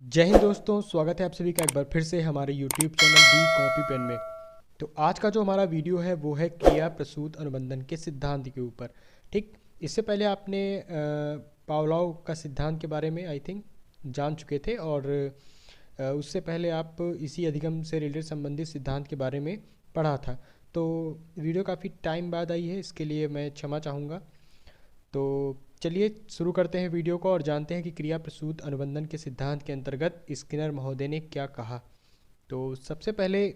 जय हिंद दोस्तों, स्वागत है आप सभी का एक बार फिर से हमारे यूट्यूब चैनल दी कॉपी पेन में। तो आज का जो हमारा वीडियो है वो है क्रिया प्रसूत अनुबंधन के सिद्धांत के ऊपर। ठीक, इससे पहले आपने पावलोव का सिद्धांत के बारे में आई थिंक जान चुके थे, और उससे पहले आप इसी अधिगम से रिलेटेड संबंधित सिद्धांत के बारे में पढ़ा था। तो वीडियो काफ़ी टाइम बाद आई है, इसके लिए मैं क्षमा चाहूँगा। तो चलिए शुरू करते हैं वीडियो को और जानते हैं कि क्रिया प्रसूत अनुबंधन के सिद्धांत के अंतर्गत स्किनर महोदय ने क्या कहा। तो सबसे पहले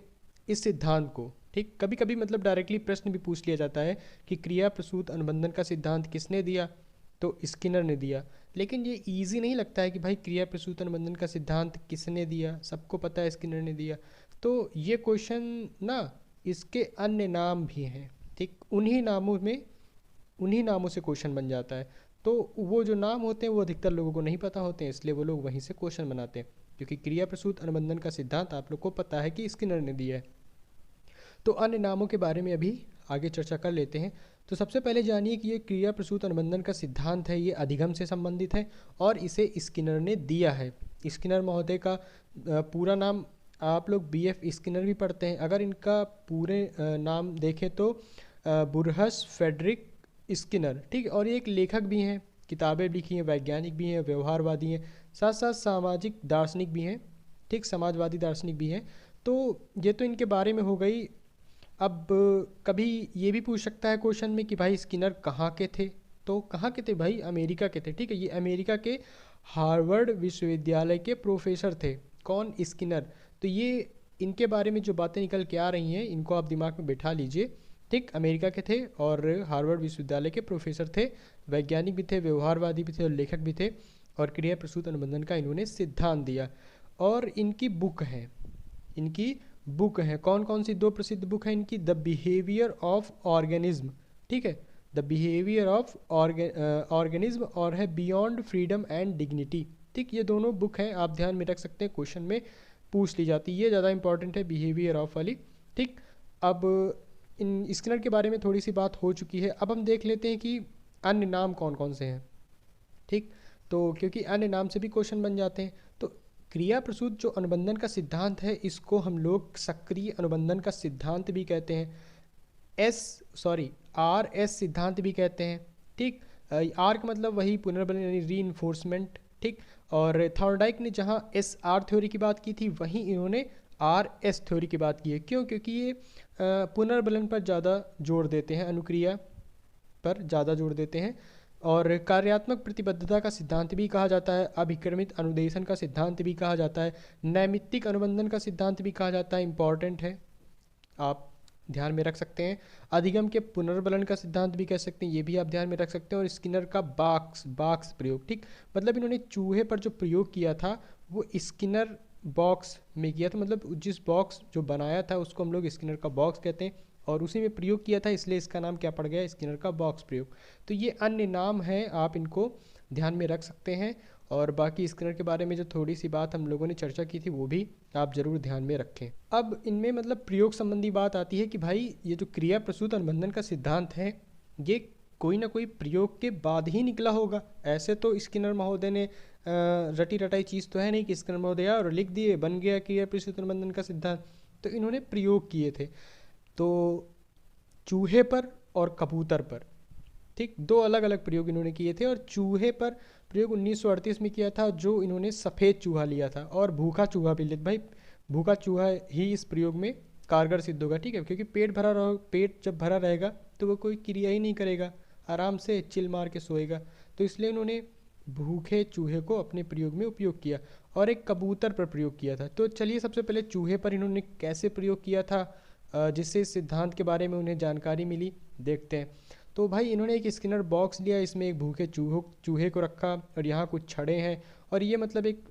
इस सिद्धांत को, ठीक, कभी कभी मतलब डायरेक्टली प्रश्न भी पूछ लिया जाता है कि क्रिया प्रसूत अनुबंधन का सिद्धांत किसने दिया, तो स्किनर ने दिया। लेकिन ये इजी नहीं लगता है कि भाई क्रिया प्रसूत अनुबंधन का सिद्धांत किसने दिया, सबको पता है स्किनर ने दिया। तो ये क्वेश्चन ना, इसके अन्य नाम भी हैं। ठीक, उन्हीं नामों से क्वेश्चन बन जाता है। तो वो जो नाम होते हैं वो अधिकतर लोगों को नहीं पता होते हैं, इसलिए वो लोग वहीं से क्वेश्चन बनाते हैं। क्योंकि क्रिया प्रसूत अनुबंधन का सिद्धांत आप लोग को पता है कि स्किनर ने दिया है। तो अन्य नामों के बारे में अभी आगे चर्चा कर लेते हैं। तो सबसे पहले जानिए कि ये क्रिया प्रसूत अनुबंधन का सिद्धांत है, ये अधिगम से संबंधित है और इसे स्किनर ने दिया है। स्किनर महोदय का पूरा नाम आप लोग BF स्किनर भी पढ़ते हैं। अगर इनका पूरे नाम देखें तो बुरहस फेडरिक स्किनर, ठीक। और ये एक लेखक भी हैं, किताबें लिखी हैं, वैज्ञानिक भी हैं, व्यवहारवादी हैं, साथ साथ सामाजिक दार्शनिक भी हैं। ठीक, समाजवादी दार्शनिक भी हैं। तो ये तो इनके बारे में हो गई। अब कभी ये भी पूछ सकता है क्वेश्चन में कि भाई स्किनर कहाँ के थे। तो कहाँ के थे भाई? अमेरिका के थे। ठीक है, ये अमेरिका के हार्वर्ड विश्वविद्यालय के प्रोफेसर थे। कौन? स्किनर। तो ये इनके बारे में जो बातें निकल के आ रही हैं इनको आप दिमाग में बिठा लीजिए। ठीक, अमेरिका के थे और हार्वर्ड विश्वविद्यालय के प्रोफेसर थे, वैज्ञानिक भी थे, व्यवहारवादी भी थे और लेखक भी थे। और क्रिया प्रसूत अनुबंधन का इन्होंने सिद्धांत दिया। और इनकी बुक है। कौन कौन सी दो प्रसिद्ध बुक है इनकी? द बिहेवियर ऑफ ऑर्गेनिज्म, ठीक है, द बिहेवियर ऑफ ऑर्गेनिज्म, और है बियॉन्ड फ्रीडम एंड डिग्निटी। ठीक, ये दोनों बुक हैं, आप ध्यान में रख सकते हैं, क्वेश्चन में पूछ ली जाती है, ये ज़्यादा इंपॉर्टेंट है बिहेवियर ऑफ वाली। ठीक, अब इन स्किनर के बारे में थोड़ी सी बात हो चुकी है, अब हम देख लेते हैं कि अन्य नाम कौन कौन से हैं। ठीक, तो क्योंकि अन्य नाम से भी क्वेश्चन बन जाते हैं। तो क्रिया प्रसूत जो अनुबंधन का सिद्धांत है इसको हम लोग सक्रिय अनुबंधन का सिद्धांत भी कहते हैं, RS सिद्धांत भी कहते हैं। ठीक, आर का मतलब वही पुनर्बलन यानी री इन्फोर्समेंट। ठीक, और थॉर्नडाइक ने जहाँ SR थ्योरी की बात की थी वहीं इन्होंने RS थ्योरी की बात की है। क्यों? क्योंकि ये पुनर्बलन पर ज़्यादा जोर देते हैं, अनुक्रिया पर ज़्यादा जोर देते हैं। और कार्यात्मक प्रतिबद्धता का सिद्धांत भी कहा जाता है, अभिक्रमित अनुदेशन का सिद्धांत भी कहा जाता है, नैमित्तिक अनुबंधन का सिद्धांत भी कहा जाता है, इंपॉर्टेंट है, आप ध्यान में रख सकते हैं। अधिगम के पुनर्बलन का सिद्धांत भी कह सकते हैं, ये भी आप ध्यान में रख सकते हैं। और स्किनर का बॉक्स प्रयोग, ठीक, मतलब इन्होंने चूहे पर जो प्रयोग किया था वो स्किनर बॉक्स में किया था, मतलब जिस बॉक्स जो बनाया था उसको हम लोग स्किनर का बॉक्स कहते हैं और उसी में प्रयोग किया था, इसलिए इसका नाम क्या पड़ गया? स्किनर का बॉक्स प्रयोग। तो ये अन्य नाम हैं, आप इनको ध्यान में रख सकते हैं। और बाकी स्किनर के बारे में जो थोड़ी सी बात हम लोगों ने चर्चा की थी वो भी आप ज़रूर ध्यान में रखें। अब इनमें मतलब प्रयोग संबंधी बात आती है कि भाई ये जो क्रिया प्रसूत अनुबंधन का सिद्धांत है ये कोई ना कोई प्रयोग के बाद ही निकला होगा। ऐसे तो स्किनर महोदय ने रटी रटाई चीज़ तो है नहीं कि स्किनर महोदय और लिख दिए बन गया क्रिया प्रसूत अनुबंधन का सिद्धांत। तो इन्होंने प्रयोग किए थे, तो चूहे पर और कबूतर पर, ठीक, दो अलग अलग प्रयोग इन्होंने किए थे। और चूहे पर प्रयोग 1938 में किया था, जो इन्होंने सफ़ेद चूहा लिया था। और भूखा चूहा भी लिया भाई, भूखा चूहा ही इस प्रयोग में कारगर सिद्ध होगा। ठीक है, क्योंकि पेट जब भरा रहेगा तो वो कोई क्रिया ही नहीं करेगा, आराम से चिल मार के सोएगा। तो इसलिए इन्होंने भूखे चूहे को अपने प्रयोग में उपयोग किया और एक कबूतर पर प्रयोग किया था। तो चलिए सबसे पहले चूहे पर इन्होंने कैसे प्रयोग किया था, जिससे इस सिद्धांत के बारे में उन्हें जानकारी मिली, देखते हैं। तो भाई इन्होंने एक स्किनर बॉक्स लिया, इसमें एक भूखे चूहे को रखा और यहाँ कुछ छड़े हैं और ये मतलब एक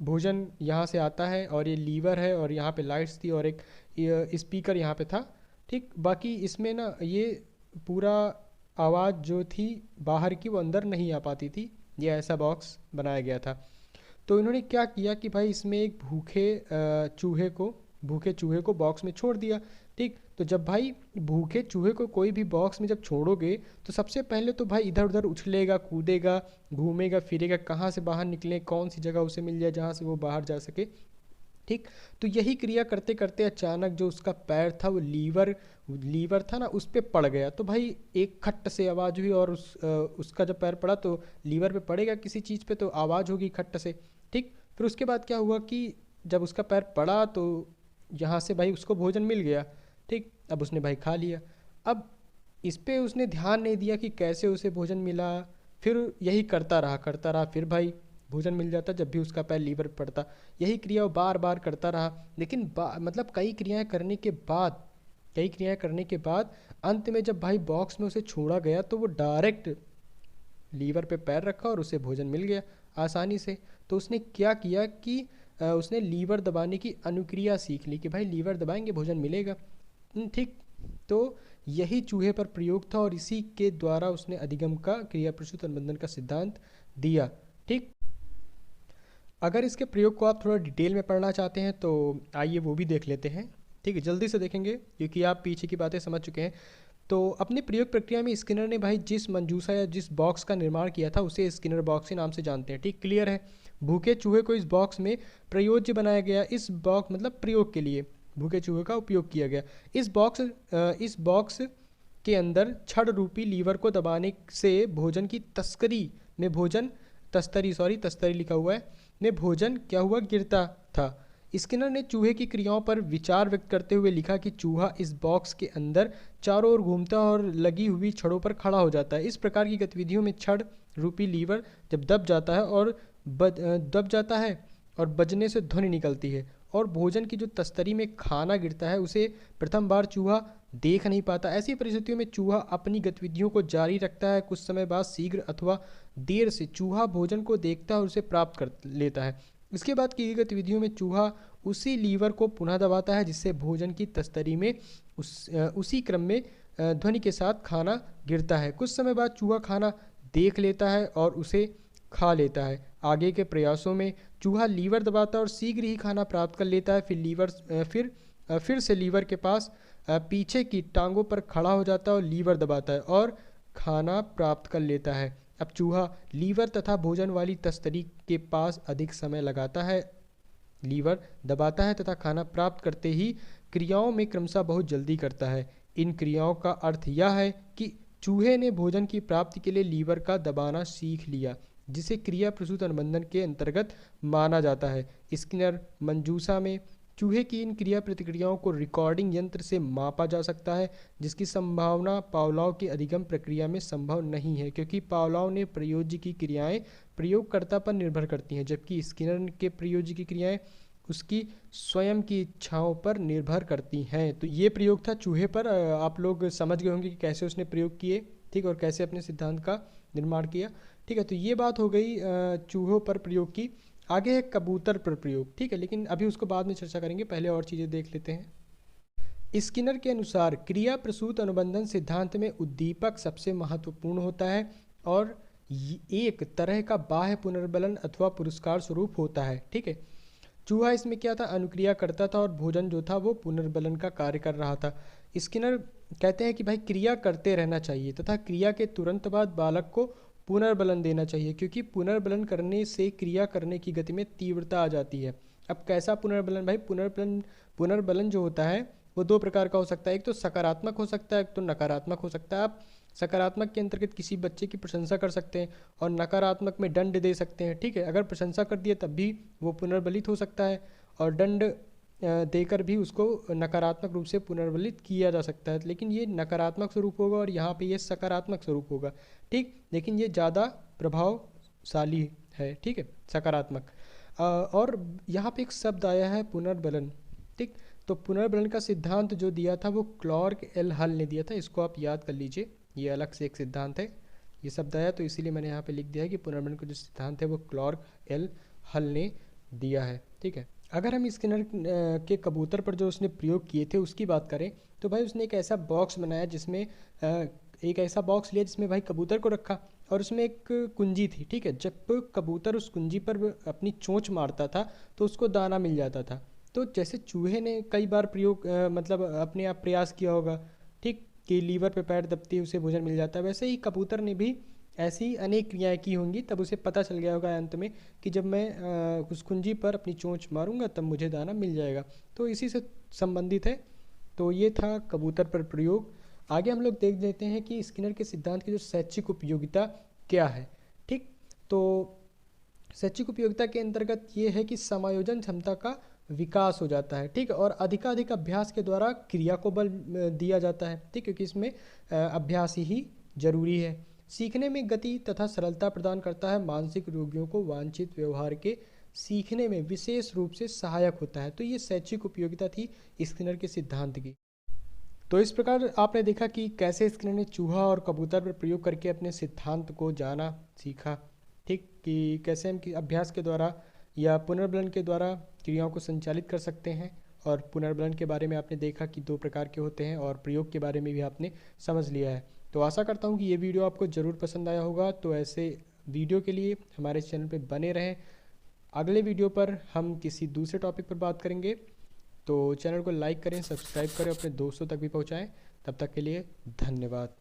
भोजन यहाँ से आता है और ये लीवर है और यहाँ पे लाइट्स थी और एक स्पीकर यहाँ पे था। ठीक, बाकी इसमें ना ये पूरा आवाज़ जो थी बाहर की वो अंदर नहीं आ पाती थी, ये ऐसा बॉक्स बनाया गया था। तो इन्होंने क्या किया कि भाई इसमें एक भूखे चूहे को बॉक्स में छोड़ दिया। ठीक, तो जब भाई भूखे चूहे को कोई भी बॉक्स में जब छोड़ोगे तो सबसे पहले तो भाई इधर उधर उछलेगा, कूदेगा, घूमेगा फिरेगा, कहाँ से बाहर निकले, कौन सी जगह उसे मिल जाए जहाँ से वो बाहर जा सके। ठीक, तो यही क्रिया करते करते अचानक जो उसका पैर था वो लीवर लीवर था ना उस पे पड़ गया। तो भाई एक खट्ट से आवाज़ हुई और उसका जब पैर पड़ा तो लीवर पे पड़ेगा किसी चीज़ पे तो आवाज़ होगी खट्ट से। ठीक, फिर उसके बाद क्या हुआ कि जब उसका पैर पड़ा तो यहाँ से भाई उसको भोजन मिल गया। ठीक, अब उसने भाई खा लिया। अब इस पे उसने ध्यान नहीं दिया कि कैसे उसे भोजन मिला। फिर यही करता रहा, फिर भाई भोजन मिल जाता जब भी उसका पैर लीवर पे पड़ता। यही क्रिया वो बार बार करता रहा, लेकिन मतलब कई क्रियाएं करने के बाद अंत में जब भाई बॉक्स में उसे छोड़ा गया तो वो डायरेक्ट लीवर पे पैर रखा और उसे भोजन मिल गया आसानी से। तो उसने क्या किया कि उसने लीवर दबाने की अनुक्रिया सीख ली कि भाई लीवर दबाएंगे भोजन मिलेगा। ठीक, तो यही चूहे पर प्रयोग था और इसी के द्वारा उसने अधिगम का क्रिया प्रसूत अनुबंधन का सिद्धांत दिया। ठीक, अगर इसके प्रयोग को आप थोड़ा डिटेल में पढ़ना चाहते हैं तो आइए वो भी देख लेते हैं। ठीक है, जल्दी से देखेंगे क्योंकि आप पीछे की बातें समझ चुके हैं। तो अपनी प्रयोग प्रक्रिया में स्किनर ने भाई जिस मंजूसा या जिस बॉक्स का निर्माण किया था उसे स्किनर बॉक्स के नाम से जानते हैं। ठीक, क्लियर है। भूखे चूहे को इस बॉक्स में प्रयोज्य बनाया गया। इस बॉक्स मतलब प्रयोग के लिए भूखे चूहे का उपयोग किया गया। इस बॉक्स के अंदर छड़ रूपी लीवर को दबाने से भोजन की तस्करी में भोजन तस्तरी लिखा हुआ है में भोजन क्या हुआ गिरता था। स्किनर ने चूहे की क्रियाओं पर विचार व्यक्त करते हुए लिखा कि चूहा इस बॉक्स के अंदर चारों ओर घूमता और लगी हुई छड़ों पर खड़ा हो जाता है। इस प्रकार की गतिविधियों में छड़ रूपी लीवर जब दब जाता है और बजने से ध्वनि निकलती है और भोजन की जो तस्तरी में खाना गिरता है उसे प्रथम बार चूहा देख नहीं पाता। ऐसी परिस्थितियों में चूहा अपनी गतिविधियों को जारी रखता है। कुछ समय बाद शीघ्र अथवा देर से चूहा भोजन को देखता है और उसे प्राप्त कर लेता है। इसके बाद की गतिविधियों में चूहा उसी लीवर को पुनः दबाता है जिससे भोजन की तस्तरी में उसी क्रम में ध्वनि के साथ खाना गिरता है। कुछ समय बाद चूहा खाना देख लेता है और उसे खा लेता है। आगे के प्रयासों में चूहा लीवर दबाता है और शीघ्र ही खाना प्राप्त कर लेता है। फिर से लीवर के पास पीछे की टांगों पर खड़ा हो जाता है और लीवर दबाता है और खाना प्राप्त कर लेता है। अब चूहा लीवर तथा भोजन वाली तस्तरी के पास अधिक समय लगाता है, लीवर दबाता है तथा खाना प्राप्त करते ही क्रियाओं में क्रमशः बहुत जल्दी करता है। इन क्रियाओं का अर्थ यह है कि चूहे ने भोजन की प्राप्ति के लिए लीवर का दबाना सीख लिया, जिसे क्रिया प्रसूत अनुबंधन के अंतर्गत माना जाता है। स्किनर मंजूसा में चूहे की इन क्रिया प्रतिक्रियाओं को रिकॉर्डिंग यंत्र से मापा जा सकता है, जिसकी संभावना पावलाव की अधिगम प्रक्रिया में संभव नहीं है, क्योंकि पावलाव ने प्रयोज्य की क्रियाएं प्रयोगकर्ता पर निर्भर करती हैं, जबकि स्किनर के प्रयोज्य की क्रियाएं उसकी स्वयं की इच्छाओं पर निर्भर करती हैं। तो ये प्रयोग था चूहे पर। आप लोग समझ गए होंगे कि कैसे उसने प्रयोग किए, ठीक, और कैसे अपने सिद्धांत का निर्माण किया। ठीक है, तो ये बात हो गई चूहों पर प्रयोग की। आगे है कबूतर पर प्रयोग। ठीक है, लेकिन अभी उसको बाद में चर्चा करेंगे, पहले और चीज़ें देख लेते हैं। स्किनर के अनुसार क्रिया प्रसूत अनुबंधन सिद्धांत में उद्दीपक सबसे महत्वपूर्ण होता है और एक तरह का बाह्य पुनर्बलन अथवा पुरस्कार स्वरूप होता है। ठीक है, चूहा इसमें क्या था, अनुक्रिया करता था और भोजन जो था वो पुनर्बलन का कार्य कर रहा था। स्किनर कहते हैं कि भाई क्रिया करते रहना चाहिए तथा क्रिया के तुरंत बाद बालक को पुनर्बलन देना चाहिए, क्योंकि पुनर्बलन करने से क्रिया करने की गति में तीव्रता आ जाती है। अब कैसा पुनर्बलन भाई, पुनर्बलन जो होता है वो दो प्रकार का हो सकता है। एक तो सकारात्मक हो सकता है, एक तो नकारात्मक हो सकता है। आप सकारात्मक के अंतर्गत किसी बच्चे की प्रशंसा कर सकते हैं और नकारात्मक में दंड दे सकते हैं। ठीक है, अगर प्रशंसा कर दिए तब भी वो पुनर्बलित हो सकता है और दंड देकर भी उसको नकारात्मक रूप से पुनर्बलित किया जा सकता है, लेकिन ये नकारात्मक स्वरूप होगा और यहाँ पे ये सकारात्मक स्वरूप होगा। ठीक, लेकिन ये ज़्यादा प्रभावशाली है। ठीक है, सकारात्मक। और यहाँ पे एक शब्द आया है पुनर्बलन। ठीक, तो पुनर्बलन का सिद्धांत जो दिया था वो क्लार्क एल हल ने दिया था। इसको आप याद कर लीजिए, ये अलग से एक सिद्धांत है। ये शब्द आया तो इसीलिए मैंने यहाँ पे लिख दिया है कि पुनर्बलन का जो सिद्धांत है वो क्लार्क एल हल ने दिया है। ठीक है, अगर हम स्किनर के कबूतर पर जो उसने प्रयोग किए थे उसकी बात करें तो भाई उसने एक ऐसा बॉक्स बनाया जिसमें एक ऐसा बॉक्स लिया जिसमें भाई कबूतर को रखा और उसमें एक कुंजी थी। ठीक है, जब कबूतर उस कुंजी पर अपनी चोंच मारता था तो उसको दाना मिल जाता था। तो जैसे चूहे ने कई बार प्रयोग मतलब अपने आप प्रयास किया होगा, ठीक, कि लीवर पे पैर दबते ही उसे भोजन मिल जाता है, वैसे ही कबूतर ने भी ऐसी अनेक क्रियाएं की होंगी, तब उसे पता चल गया होगा अंत में कि जब मैं उस कुंजी पर अपनी चोंच मारूंगा तब मुझे दाना मिल जाएगा। तो इसी से संबंधित है। तो ये था कबूतर पर प्रयोग। आगे हम लोग देख लेते हैं कि स्किनर के सिद्धांत की जो शैक्षिक उपयोगिता क्या है। ठीक, तो शैक्षिक उपयोगिता के अंतर्गत ये है कि समायोजन क्षमता का विकास हो जाता है, ठीक, और अधिकाधिक अभ्यास के द्वारा क्रिया को बल दिया जाता है, ठीक, क्योंकि इसमें अभ्यास ही जरूरी है। सीखने में गति तथा सरलता प्रदान करता है, मानसिक रोगियों को वांछित व्यवहार के सीखने में विशेष रूप से सहायक होता है। तो ये शैक्षिक उपयोगिता थी स्किनर के सिद्धांत की। तो इस प्रकार आपने देखा कि कैसे स्किनर ने चूहा और कबूतर पर प्रयोग करके अपने सिद्धांत को जाना, सीखा, ठीक, कि कैसे हम कि अभ्यास के द्वारा या पुनर्बलन के द्वारा क्रियाओं को संचालित कर सकते हैं। और पुनर्बलन के बारे में आपने देखा कि 2 प्रकार के होते हैं, और प्रयोग के बारे में भी आपने समझ लिया है। तो आशा करता हूँ कि ये वीडियो आपको ज़रूर पसंद आया होगा। तो ऐसे वीडियो के लिए हमारे चैनल पर बने रहें। अगले वीडियो पर हम किसी दूसरे टॉपिक पर बात करेंगे। तो चैनल को लाइक करें, सब्सक्राइब करें, अपने दोस्तों तक भी पहुंचाएं। तब तक के लिए धन्यवाद।